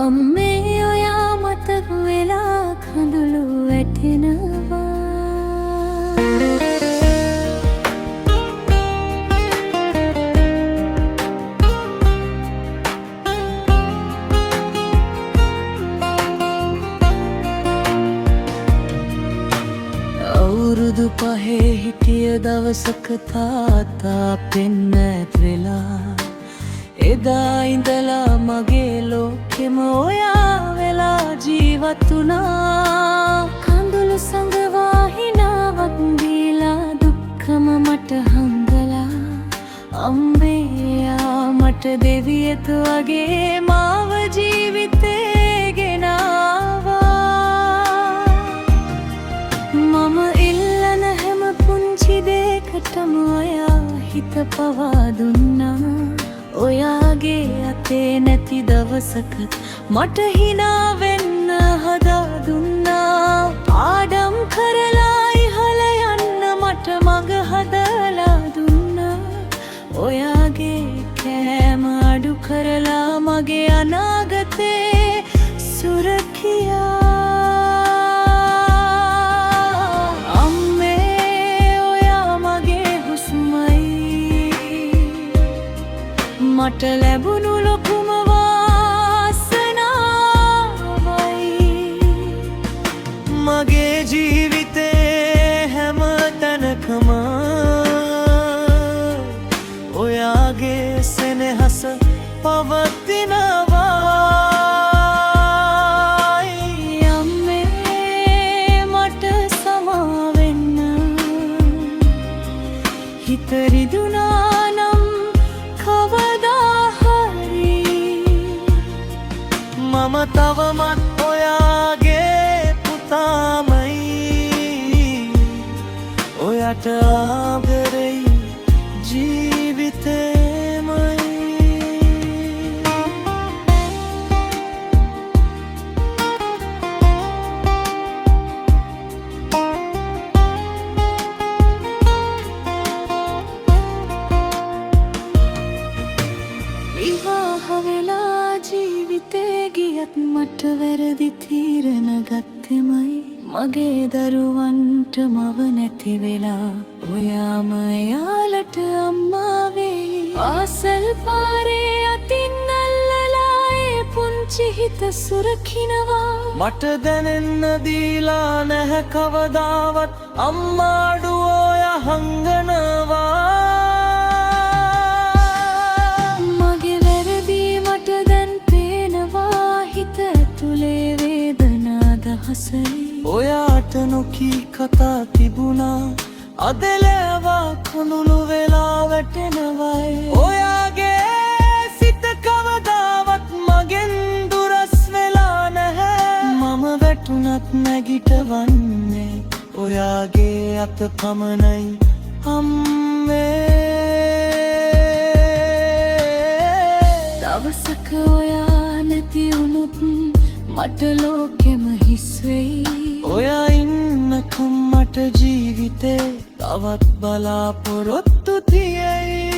අම්මේ ඔයා මතක වෙලා කඳුළු වැටෙනවා. අවුරුදු 5 හිටිය දවසක තාත්තා පෙන්නත් වෙලා, එදා ඉඳලා මගේ ලෝකෙම ඔයා වෙලා ජීවත් වුණා. කඳුළු සඳවා හිනාවක් දීලා දුක්කම මට හංගලා, අම්මේයා මට දෙවියෙක් වගේ මාව ජීවිතේ ගෙනාවා. මම ඉල්ලන හැම පුංචි දෙයකටම ඔයා හිත පවා දුන්නා. ඔයාගේ අතේ නැති දවසක මට හිනා වෙන්න හදා දුන්නා. ආඩම් කරලා ඉහළ යන්න මට මඟ හදලා දුන්නා. ඔයාගේ කෑම අඩු කරලා මගේ අනාගතේ සුරකියා. මට ලැබුණු ලොකුම වාසනාවයි. මගේ ජීවිතේ හැම තැනකම ඔයාගේ සෙනෙහස පවතිනවා. අම්මේ මට සමා වෙන්න. හිත රිදුනා මම තවමත් ඔයාගේ පුතාමයි. ඔයාට ආදරෙයි ජීවිතේමයි. විවාහ වෙලා ජීවිතේ ගියත් මට වැරදි තීරණ ගත්තෙමයි. මගේ දරුවන්ට මව නැති වෙලා ඔයාම එයාලට අම්මා වෙයි. පාසල් පාරේ අතින් අල්ලලා ඒ පුංචි හිත සුරකිනවා. මට දැනෙන්න දීලා නැහැ කවදාවත් අම්මාඩුව ඔයා හංගනවා. ඔයාට නොකී කතා තිබුණා, අද ලෑවා කඳුළු වෙලා වැටෙනවයි. ඔයාගේ සිත කවදාවත් මගෙන් දුරස් වෙලා නැහැ. මම වැටුණත් නැගිටවන්නේ ඔයාගේ අත පමණයි අම්මේ. දවසක ඔයා නැති වුණොත් මට ලෝකෙම හිස් වෙයි. ඔයා ඉන්නකම් මට ජීවිතේ තවත් බලාපොරොත්තු තියෙයි.